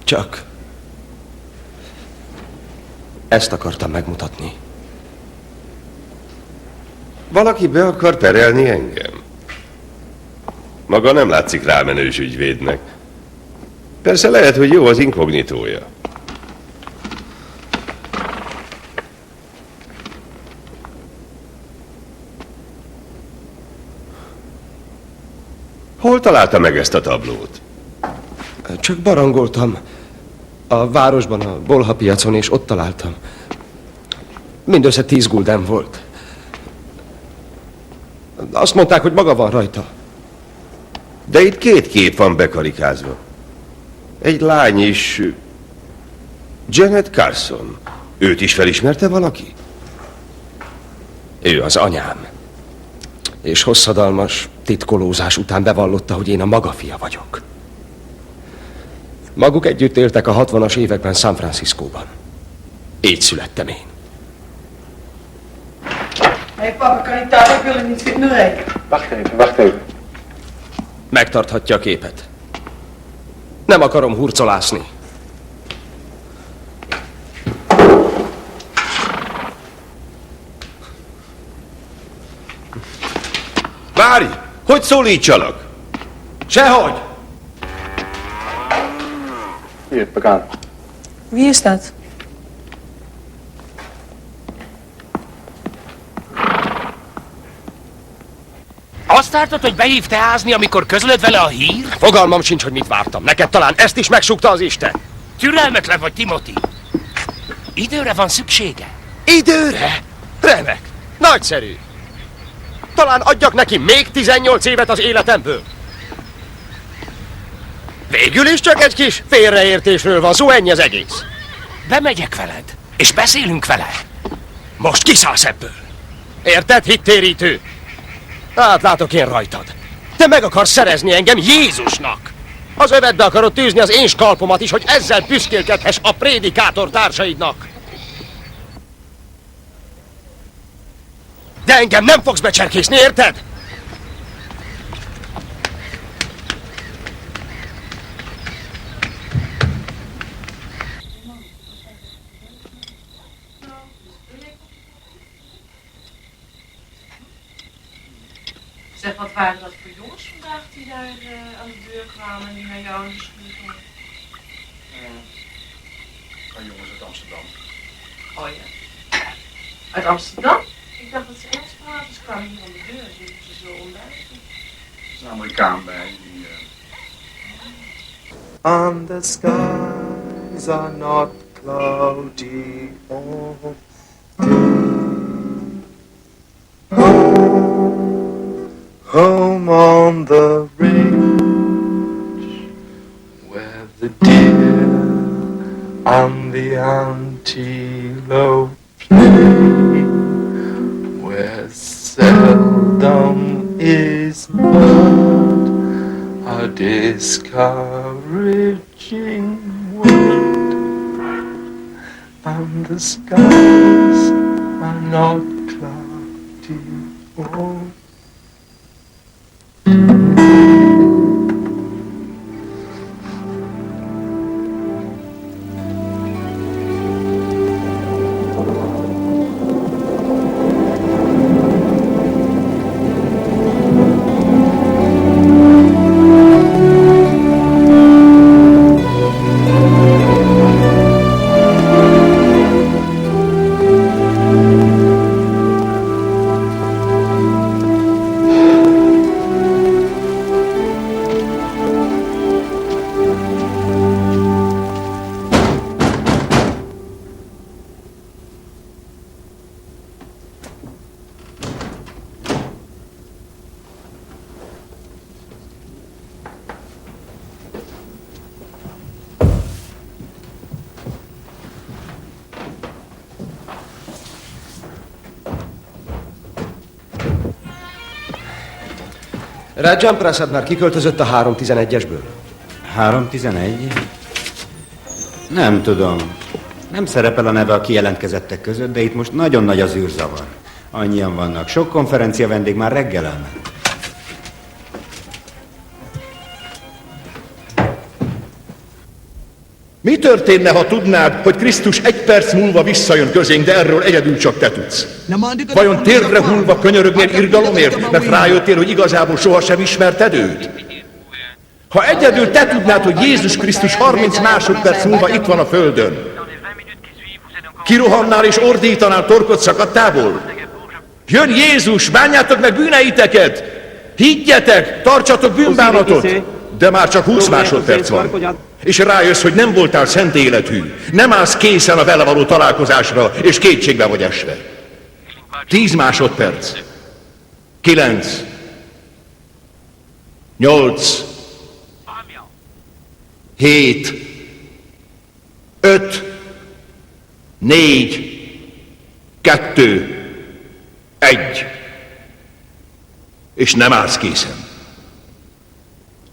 Csak ezt akartam megmutatni. Valaki be akar terelni engem? Maga nem látszik rámenős ügyvédnek. Persze lehet, hogy jó az inkognitója. Hol találta meg ezt a tablót? Csak barangoltam a városban, a Bolha piacon, és ott találtam. Mindössze 10 gulden volt. Azt mondták, hogy maga van rajta. De itt 2 kép van bekarikázva. Egy lány is... Janet Carson. Őt is felismerte valaki? Ő az anyám. És hosszadalmas titkolózás után bevallotta, hogy én a maga fia vagyok. Maguk együtt éltek a 60-as években San Franciscóban. Így születtem én. Hey papa, kan ik daar ook willen niet vinden rijden? Wacht even. Megtarthatja a képet. Nem akarom hurcolászni. Várj! Hogy szólítsalak? Sehogy! Hier, begaan. Wie is dat? Azt tartod, hogy behív teázni, amikor közölöd vele a hír? Fogalmam sincs, hogy mit vártam. Neked talán ezt is megsúgta az Isten. Türelmetlen vagy, Timothy. Időre van szüksége. Időre? Remek. Nagyszerű. Talán adjak neki még 18 évet az életemből. Végül is csak egy kis félreértésről van szó, ennyi az egész. Bemegyek veled, és beszélünk vele. Most kiszállsz ebből. Érted, hittérítő? Átlátok én rajtad. Te meg akarsz szerezni engem Jézusnak. Az övedbe akarod tűzni az én skalpomat is, hogy ezzel büszkélkedhess a prédikátor társaidnak. De engem nem fogsz becserkészni, érted? Zeg, wat waren dat voor jongens vandaag die daar aan de deur kwamen en die naar jou in de schoen gingen? Een jongens uit Amsterdam. Oh ja. Uit Amsterdam? Ik dacht dat ze Engels praten. Ze kwamen hier aan de deur. Ze moeten ze zo ontbijten. Er is een Amerikaan bij. Die, And the skies are not cloudy all day. Home on the range, where the deer and the antelope play, where seldom is bird a discouraging word, and the skies are not cloudy all. Rajan Prasad már kiköltözött a 311-esből. 311? Nem tudom. Nem szerepel a neve a kijelentkezettek között, de itt most nagyon nagy az űrzavar. Annyian vannak. Sok konferencia vendég már reggel elment. Mi történne, ha tudnád, hogy Krisztus 1 perc múlva visszajön közénk, de erről egyedül csak te tudsz? Vajon térdre hullva könyörögnél irgalomért, mert rájöttél, hogy igazából sohasem ismerted őt? Ha egyedül te tudnád, hogy Jézus Krisztus 30 másodperc múlva itt van a földön, kirohannál és ordítanál torkod szakadtából? Jön Jézus, bánjátok meg bűneiteket! Higgyetek, tartsatok bűnbánatot! De már csak 20 másodperc van. És rájössz, hogy nem voltál szent életű. Nem állsz készen a vele való találkozásra, és kétségbe vagy esve. 10 másodperc. 9. 8. 7. 5. 4. 2. 1. És nem állsz készen.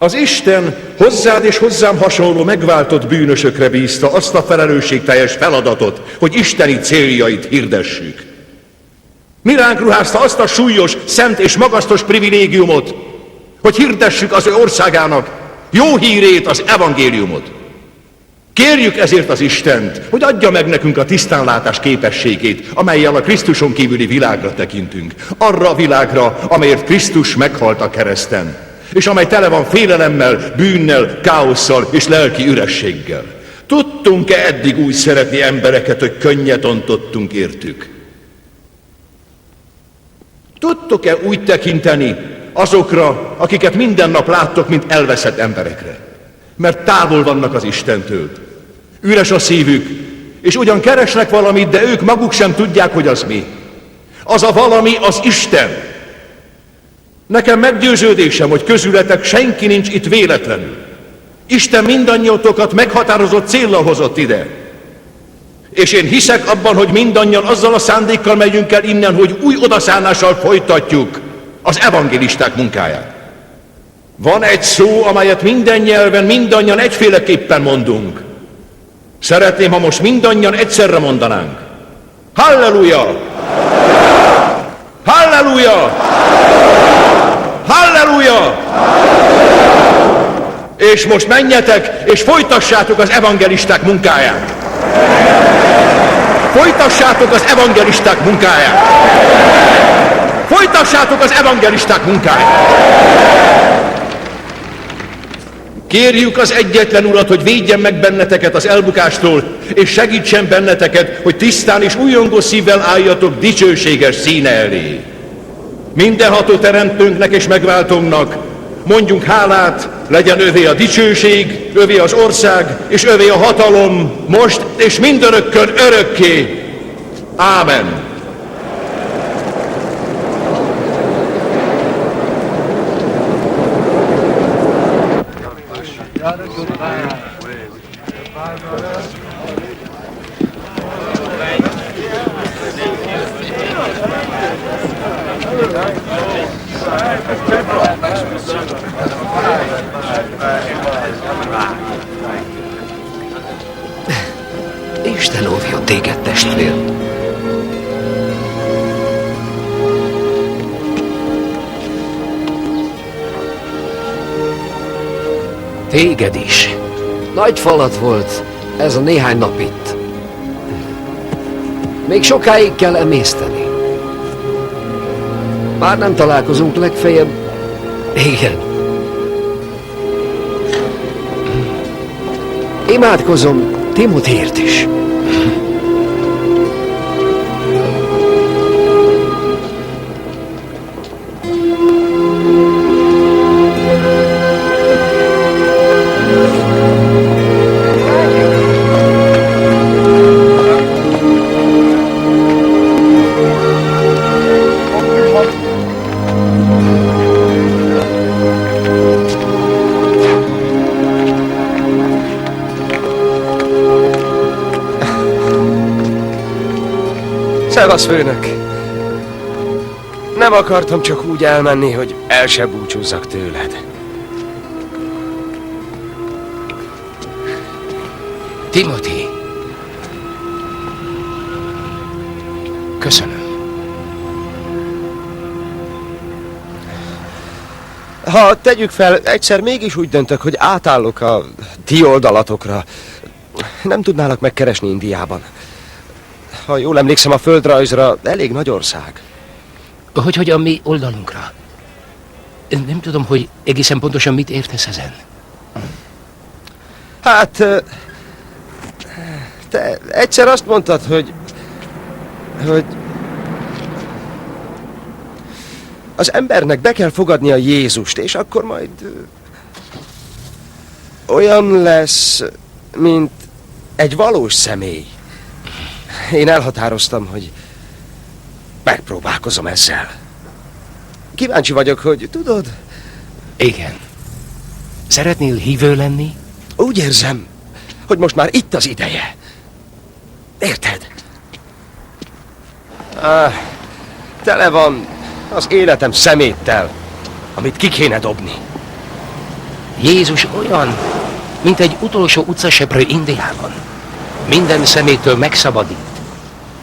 Az Isten hozzád és hozzám hasonló megváltott bűnösökre bízta azt a felelősségteljes feladatot, hogy isteni céljait hirdessük. Mi ránk ruházta azt a súlyos, szent és magasztos privilégiumot, hogy hirdessük az ő országának jó hírét, az evangéliumot. Kérjük ezért az Istent, hogy adja meg nekünk a tisztánlátás képességét, amellyel a Krisztuson kívüli világra tekintünk. Arra a világra, amelyért Krisztus meghalt a kereszten, és amely tele van félelemmel, bűnnel, káosszal és lelki ürességgel. Tudtunk-e eddig úgy szeretni embereket, hogy könnyet ontottunk értük? Tudtok-e úgy tekinteni azokra, akiket minden nap láttok, mint elveszett emberekre? Mert távol vannak az Istentől. Üres a szívük, és ugyan keresnek valamit, de ők maguk sem tudják, hogy az mi. Az a valami az Isten. Nekem meggyőződésem, hogy közületek senki nincs itt véletlenül. Isten mindannyiótokat meghatározott céllal hozott ide. És én hiszek abban, hogy mindannyian azzal a szándékkal megyünk el innen, hogy új odaszállással folytatjuk az evangélisták munkáját. Van egy szó, amelyet minden nyelven, mindannyian egyféleképpen mondunk. Szeretném, ha most mindannyian egyszerre mondanánk. Halleluja! Halleluja! Halleluja! És most menjetek, és folytassátok az evangelisták munkáját. Folytassátok az evangelisták munkáját. Folytassátok az evangelisták munkáját. Kérjük az egyetlen Urat, hogy védjen meg benneteket az elbukástól, és segítsen benneteket, hogy tisztán és újongó szívvel álljatok dicsőséges színe elé. Mindenható teremtőnknek és megváltónknak mondjunk hálát, legyen övé a dicsőség, övé az ország, és övé a hatalom, most és mindörökkön örökké. Ámen. Isten óvjon téged, testvér! Téged is. Nagy falat volt ez a néhány nap itt. Még sokáig kell emészteni. Már nem találkozunk legfeljebb. Igen. Imádkozom Timothyért is. Szevasz, főnök! Nem akartam csak úgy elmenni, hogy el se búcsúzzak tőled. Timothy. Köszönöm. Ha tegyük fel, egyszer mégis úgy döntök, hogy átállok a ti oldalatokra, Nem tudnálak megkeresni Indiában. Ha jól emlékszem a földrajzra, elég nagy ország. Hogy a mi oldalunkra? Nem tudom, hogy egészen pontosan mit értesz ezen. Hát... Te egyszer azt mondtad, hogy az embernek be kell fogadnia Jézust, és akkor majd olyan lesz, mint egy valós személy. Én elhatároztam, hogy megpróbálkozom ezzel. Kíváncsi vagyok, hogy tudod? Igen. Szeretnél hívő lenni? Úgy érzem, hogy most már itt az ideje. Érted? Tele van az életem szeméttel, amit ki kéne dobni. Jézus olyan, mint egy utolsó utcaseprő Indiában. Minden szemétől megszabadít.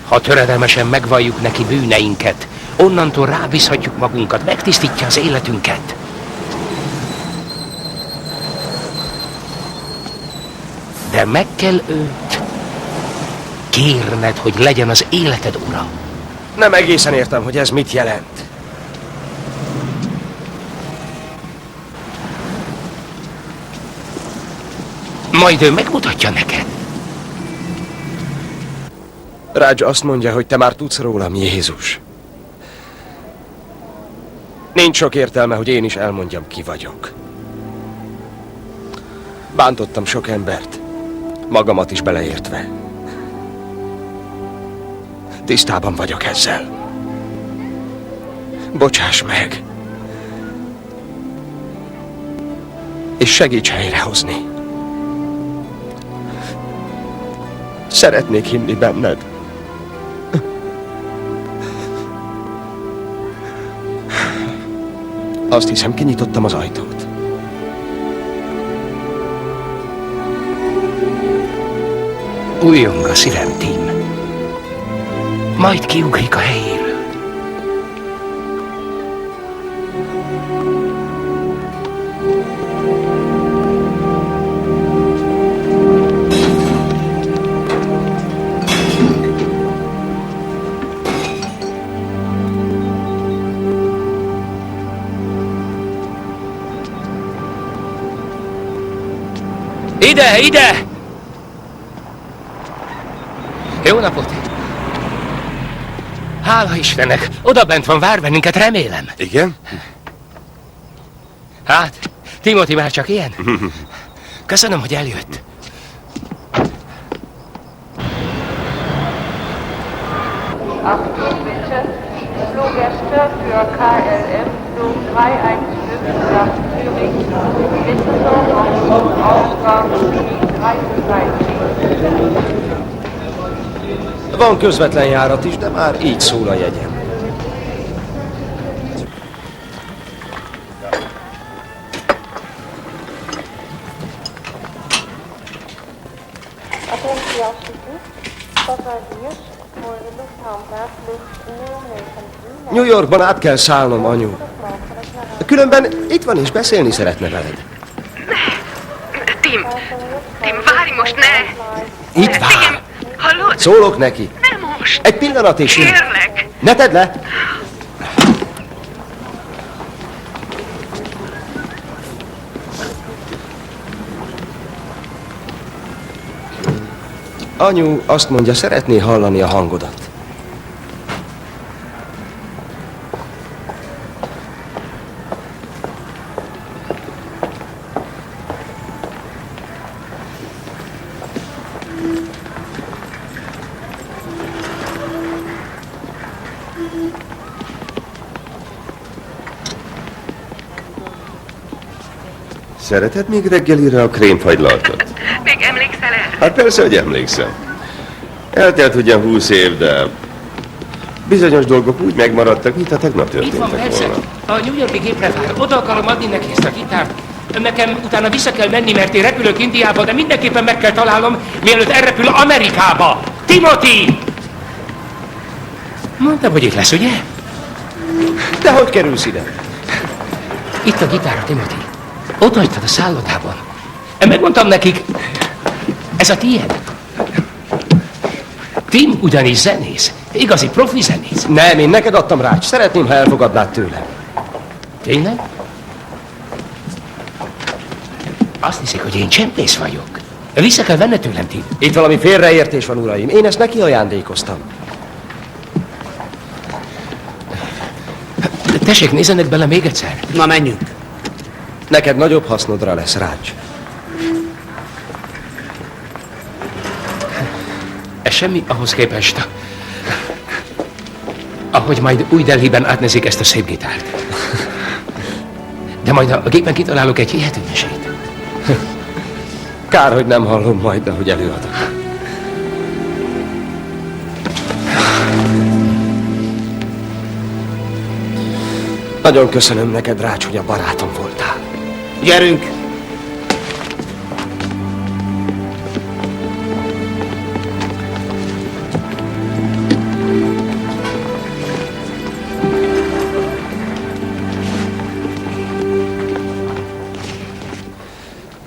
Ha töredelmesen megvalljuk neki bűneinket, onnantól rábízhatjuk magunkat, megtisztítja az életünket. De meg kell őt kérned, hogy legyen az életed ura. Nem egészen értem, hogy ez mit jelent. Majd ő megmutatja neked. Raj azt mondja, hogy te már tudsz rólam, Jézus. Nincs sok értelme, hogy én is elmondjam, ki vagyok. Bántottam sok embert, magamat is beleértve. Tisztában vagyok ezzel. Bocsáss meg. És segíts helyrehozni. Szeretnék hinni benned. Azt hiszem, kinyitottam az ajtót. Újjong a szívem, Tim. Majd kiugrik a helyéről. Ide, ide! Jó napot! Hála Istennek! Oda bent van, vár bennünket, remélem. Igen? Hát, Timothy már csak ilyen? Köszönöm, hogy eljött. Achtung bitte, Fluggäste für KLM Flug 315 nach Zürich, Windsor, Ausgang 330. Van közvetlen járat is, de már így szól a jegyem. New Yorkban át kell szállnom, anyu. Különben itt van és beszélni szeretne veled. Tim, várj most, ne! Itt vár. Tim, hallod? Szólok neki. Nem most. Egy pillanat és Kérlek. Ne tedd le! Anyu azt mondja, szeretné hallani a hangodat. Szereted még reggelire a krémfagylaltot? Még emlékszel erre? Hát persze, hogy emlékszem. Eltelt ugyan 20 év, de bizonyos dolgok úgy megmaradtak, mint ha tegnap Itt van, történtek persze. volna. A New York-i gépre vár. Oda akarom adni neki ezt a gitárt. Nekem utána vissza kell menni, mert én repülök Indiába, de mindenképpen meg kell találnom, mielőtt elrepül Amerikába. Timothy! Mondtam, hogy itt lesz, ugye? De hogy kerülsz ide? Itt a gitár, Timothy. Ott hagytad a szállodában. Megmondtam nekik. Ez a tiéd? Tim ugyanis zenész. Igazi profi zenész. Nem, én neked adtam, Rács. Szeretném, ha elfogadnád tőlem. Tényleg? Azt hiszik, hogy én csempész vagyok. Vissza kell venned tőlem, Tim. Itt valami félreértés van, uraim. Én ezt neki ajándékoztam. Tessék, nézzenek bele még egyszer. Na, menjünk. Neked nagyobb hasznodra lesz, Rács. Ez semmi ahhoz képest, ahogy majd új Delhiben átnézik ezt a szép gitárt. De majd a gépen kitalálok egy hihető mesét. Kár, hogy nem hallom majd, ahogy előadok. Nagyon köszönöm neked, Rács, hogy a barátom voltál. Gyerünk!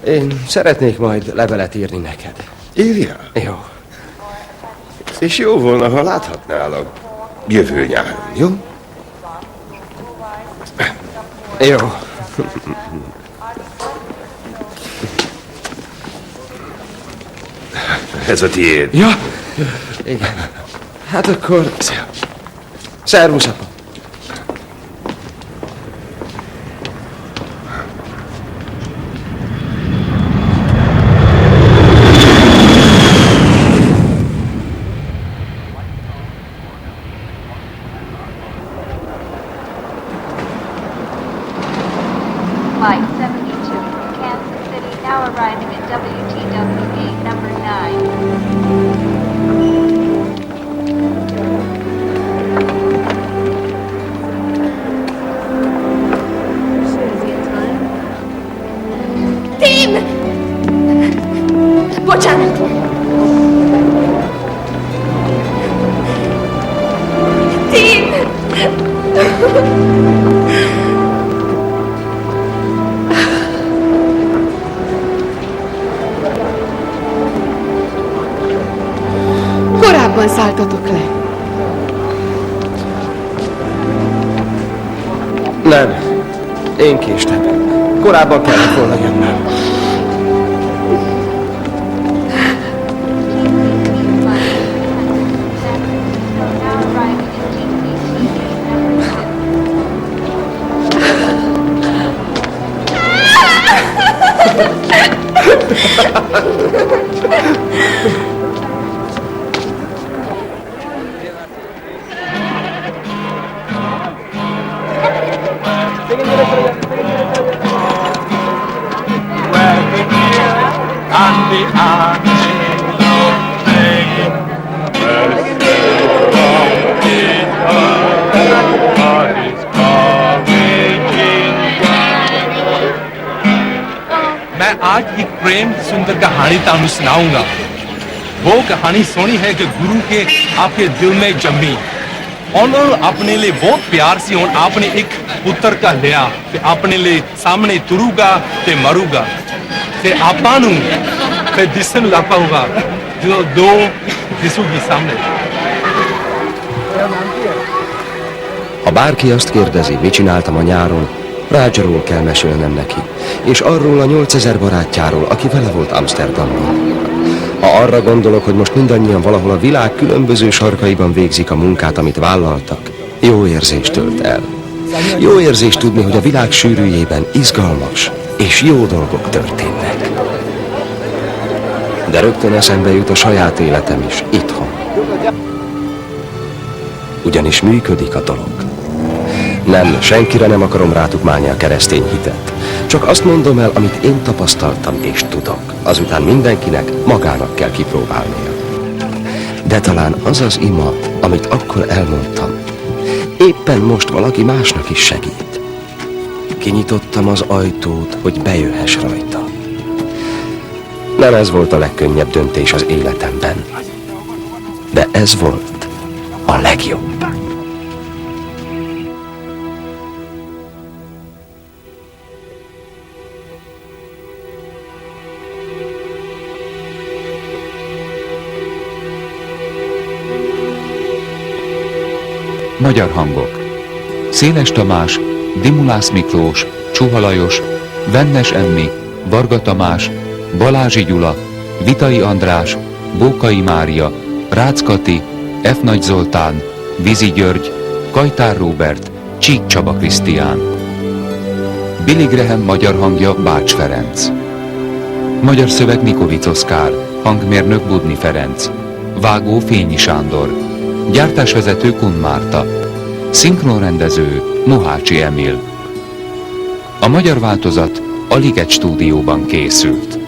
Én szeretnék majd levelet írni neked. Írjál? Jó. És jó volna, ha láthatnálak jövő nyáron, jó? Jó. Ez a tiéd. Ja? Igen. Hát akkor... Szervusz, apa. Flight 72 from Kansas City, now arriving at WTW gate number 9. Tim! Bocsánat! Tim! Korábban szálltatok le. Nem. Én késtem. Korábban kellett volna jönnöm. मैं आज एक प्रेम सुंदर कहानी तानू सुनाऊंगा। वो कहानी सोनी है कि गुरु के आपके दिल में जमी और अपने लिए बहुत प्यार से और आपने एक पुत्र का लिया कि अपने लिए सामने तुरूगा ते मरूगा ते आपानू ते दिसन लापा होगा जो दो दिसूगी सामने। Ha bárki azt kérdezi, mit csináltam a nyáron, Rácsról kell mesélnem neki, és arról a 8000 barátjáról, aki vele volt Amsterdamban. Ha arra gondolok, hogy most mindannyian valahol a világ különböző sarkaiban végzik a munkát, amit vállaltak, jó érzést tölt el. Jó érzést tudni, hogy a világ sűrűjében izgalmas és jó dolgok történnek. De rögtön eszembe jut a saját életem is, itthon. Ugyanis működik a dolog. Nem, senkire nem akarom rátukmálni a keresztény hitet. Csak azt mondom el, amit én tapasztaltam és tudok. Azután mindenkinek magának kell kipróbálnia. De talán az az ima, amit akkor elmondtam, éppen most valaki másnak is segít. Kinyitottam az ajtót, hogy bejöhess rajta. Nem ez volt a legkönnyebb döntés az életemben, de ez volt a legjobb. Magyar hangok: Széles Tamás, Dimulász Miklós, Csuha Lajos, Vennes Emmi, Varga Tamás, Balázsi Gyula, Vitai András, Bókai Mária, Rácz Kati, F. Nagy Zoltán, Vizi György, Kajtár Róbert, Csík Csaba Krisztián. Billy Graham magyar hangja Bács Ferenc. Magyar szöveg Nikovic Oszkár, hangmérnök Budni Ferenc, vágó Fényi Sándor, gyártásvezető Kun Márta, szinkronrendező Mohácsi Emil. A magyar változat a Liget stúdióban készült.